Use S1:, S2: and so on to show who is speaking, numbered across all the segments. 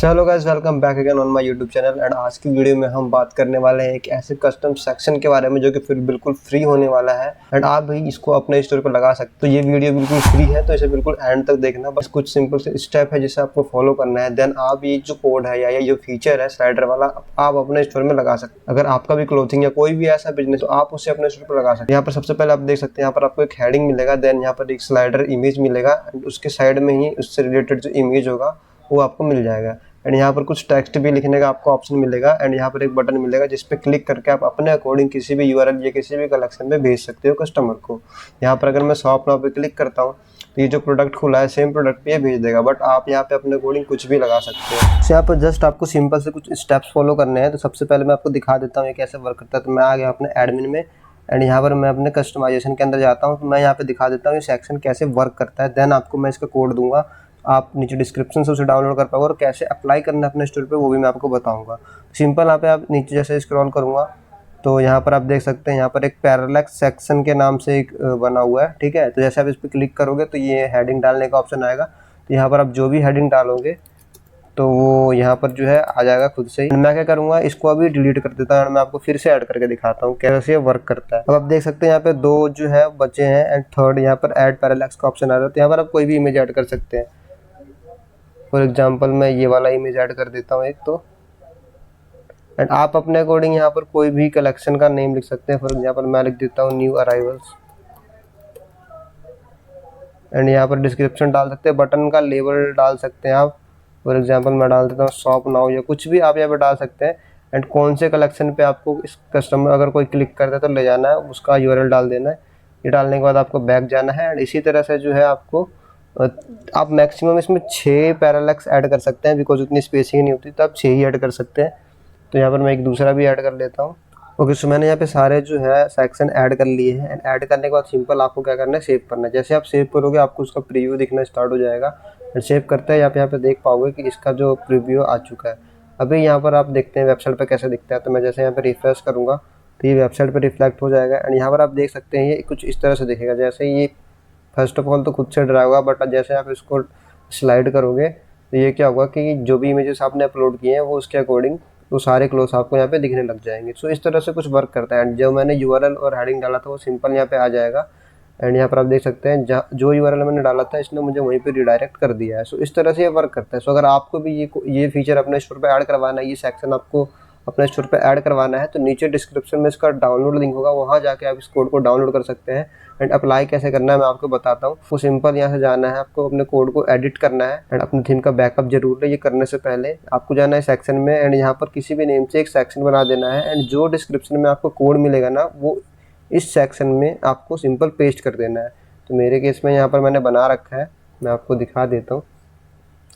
S1: Hello guys, welcome back again on my YouTube channel. And आज की video में हम बात करने वाले हैं एक ऐसे कस्टम सेक्शन के बारे में जो कि फिर बिल्कुल फ्री होने वाला है एंड आप भी इसको अपने स्टोर पर लगा सकते हो। तो ये वीडियो बिल्कुल फ्री है, तो इसे बिल्कुल एंड तक देखना। बस कुछ सिंपल से स्टेप है जिसे आपको फॉलो करना है। देन आप ये जो कोड है या ये जो फीचर है स्लाइडर वाला, आप अपने स्टोर में लगा सकते हैं। अगर आपका भी क्लोथिंग या कोई भी ऐसा बिजनेस तो आप उसे अपने स्टोर पर लगा सकते हैं। यहाँ पर सबसे पहले आप देख सकते हैं, यहाँ पर आपको एक हेडिंग मिलेगा, देन यहाँ पर एक स्लाइडर इमेज मिलेगा एंड उसके साइड में ही उससे रिलेटेड जो इमेज होगा वो आपको मिल जाएगा। एंड यहाँ पर कुछ टेक्स्ट भी लिखने का आपको ऑप्शन मिलेगा एंड यहाँ पर एक बटन मिलेगा जिस पे क्लिक करके आप अपने अकॉर्डिंग किसी भी यूआरएल या किसी भी कलेक्शन में भेज सकते हो कस्टमर को। यहाँ पर अगर मैं शॉप नाउ पे क्लिक करता हूँ तो ये जो प्रोडक्ट खुला है सेम प्रोडक्ट पे ये भेज देगा, बट आप यहाँ पे अपने अकॉर्डिंग कुछ भी लगा सकते हो। तो यहाँ पर जस्ट आपको सिंपल से कुछ स्टेप्स फॉलो करने हैं। तो सबसे पहले मैं आपको दिखा देता हूँ ये कैसे वर्क करता है। तो मैं आ गया अपने एडमिन में एंड यहाँ पर मैं अपने कस्टमाइजेशन के अंदर जाता हूँ। तो मैं यहाँ पे दिखा देता हूँ ये सेक्शन कैसे वर्क करता है। देन आपको मैं इसका कोड दूंगा, आप नीचे डिस्क्रिप्शन से उसे डाउनलोड कर पाओगे और कैसे अप्लाई करना है अपने स्टोर पे वो भी मैं आपको बताऊंगा। सिंपल यहाँ पे आप नीचे जैसे स्क्रॉल करूँगा तो यहाँ पर आप देख सकते हैं यहाँ पर एक पैरालैक्स सेक्शन के नाम से एक बना हुआ है, ठीक है। तो जैसे आप इस पर क्लिक करोगे तो ये हेडिंग डालने का ऑप्शन आएगा। तो यहाँ पर आप जो भी हेडिंग डालोगे तो वो यहाँ पर जो है आ जाएगा खुद से ही। मैं क्या करूँगा, इसको अभी डिलीट कर देता हूँ। मैं आपको फिर से ऐड करके दिखाता हूँ कैसे ये वर्क करता है। अब आप देख सकते हैं यहाँ पे दो जो है बचे हैं एंड थर्ड यहाँ पर ऐड पैरालैक्स का ऑप्शन आ रहा है। तो यहाँ पर आप कोई भी इमेज ऐड कर सकते हैं। फॉर एग्जांपल मैं ये वाला इमेज ऐड कर देता हूँ एक तो, एंड आप अपने अकॉर्डिंग यहाँ पर कोई भी कलेक्शन का नेम लिख सकते हैं। फॉर एग्जांपल मैं लिख देता हूँ न्यू अराइवल्स एंड यहाँ पर डिस्क्रिप्शन डाल सकते हैं, बटन का लेबल डाल सकते हैं आप। फॉर एग्जांपल मैं डाल देता हूँ शॉप नाउ या कुछ भी आप यहाँ पर डाल सकते हैं। एंड कौन से कलेक्शन पे आपको इस कस्टमर अगर कोई क्लिक करता है तो ले जाना है, उसका यूआरएल डाल देना है। ये डालने के बाद आपको बैक जाना है एंड इसी तरह से जो है आपको आप मैक्सिमम इसमें 6 पैरालैक्स ऐड कर सकते हैं, बिकॉज उतनी स्पेसिंग नहीं होती, तो आप 6 ही ऐड कर सकते हैं। तो यहाँ पर मैं एक दूसरा भी ऐड कर लेता हूँ। ओके, सो मैंने यहाँ पे सारे जो है सेक्शन ऐड कर लिए हैं एंड ऐड करने के बाद सिंपल आपको क्या करना है, सेव करना है। जैसे आप सेव करोगे आपको उसका प्रीव्यू दिखना स्टार्ट हो जाएगा एंड सेव करते हैं यहाँ पे देख पाओगे कि इसका जो प्रीव्यू आ चुका है। अभी यहाँ पर आप देखते हैं वेबसाइट पर कैसे दिखता है। तो मैं जैसे यहाँ पर रिफ्रेश करूँगा तो ये वेबसाइट पर रिफ्लेक्ट हो जाएगा एंड यहाँ पर आप देख सकते हैं ये कुछ इस तरह से दिखेगा। जैसे ये फर्स्ट ऑफ ऑल तो खुद से ड्रा होगा, बट जैसे आप इसको स्लाइड करोगे तो ये क्या होगा कि जो भी इमेजेस आपने अपलोड किए हैं वो उसके अकॉर्डिंग वो सारे क्लोज आपको यहाँ पे दिखने लग जाएंगे। सो इस तरह से कुछ वर्क करता है। एंड जो मैंने यूआरएल और हेडिंग डाला था वो सिंपल यहाँ पे आ जाएगा एंड यहाँ पर आप देख सकते हैं जो यूआरएल मैंने डाला था इसने मुझे वहीं पे रिडायरेक्ट कर दिया है। सो इस तरह से ये वर्क करता है। सो अगर आपको भी ये फीचर अपने स्टोर पे ऐड करवाना है, ये सेक्शन आपको अपने स्टोर पे ऐड करवाना है, तो नीचे डिस्क्रिप्शन में इसका डाउनलोड लिंक होगा, वहाँ जाके आप इस कोड को डाउनलोड कर सकते हैं। एंड अप्लाई कैसे करना है मैं आपको बताता हूँ। वो सिंपल यहाँ से जाना है, आपको अपने कोड को एडिट करना है एंड अपने थीम का बैकअप जरूर है। ये करने से पहले आपको जाना है सेक्शन में एंड यहाँ पर किसी भी नेम से एक सेक्शन बना देना है एंड जो डिस्क्रिप्शन में आपको कोड मिलेगा ना वो इस सेक्शन में आपको सिंपल पेस्ट कर देना है। तो मेरे केस में यहाँ पर मैंने बना रखा है, मैं आपको दिखा देता हूँ।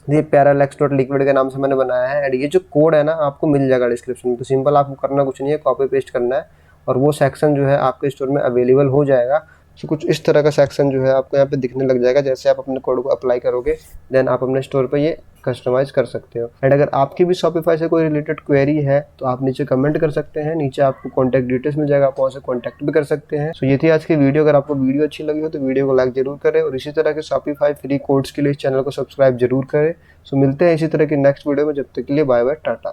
S1: ये parallax.liquid के नाम से मैंने बनाया है एंड ये जो कोड है ना आपको मिल जाएगा डिस्क्रिप्शन में। तो सिंपल आपको करना कुछ नहीं है, कॉपी पेस्ट करना है और वो सेक्शन जो है आपके स्टोर में अवेलेबल हो जाएगा। तो कुछ इस तरह का सेक्शन जो है आपको यहाँ पे दिखने लग जाएगा। जैसे आप अपने कोड को अप्लाई करोगे देन आप अपने स्टोर पे ये कस्टमाइज कर सकते हो। एंड अगर आपकी भी शॉपिफाई से कोई रिलेटेड क्वेरी है तो आप नीचे कमेंट कर सकते हैं, नीचे आपको कॉन्टैक्ट डिटेल्स मिल जाएगा, आप वहाँ से कॉन्टैक्ट भी कर सकते हैं। सो ये थी आज की वीडियो। अगर आपको वीडियो अच्छी लगी हो तो वीडियो को लाइक जरूर करें और इसी तरह के शॉपिफाई फ्री कोड्स के लिए इस चैनल को सब्सक्राइब जरूर करें। सो मिलते हैं इसी तरह की नेक्स्ट वीडियो में, जब तक के लिए बाय बाय, टाटा।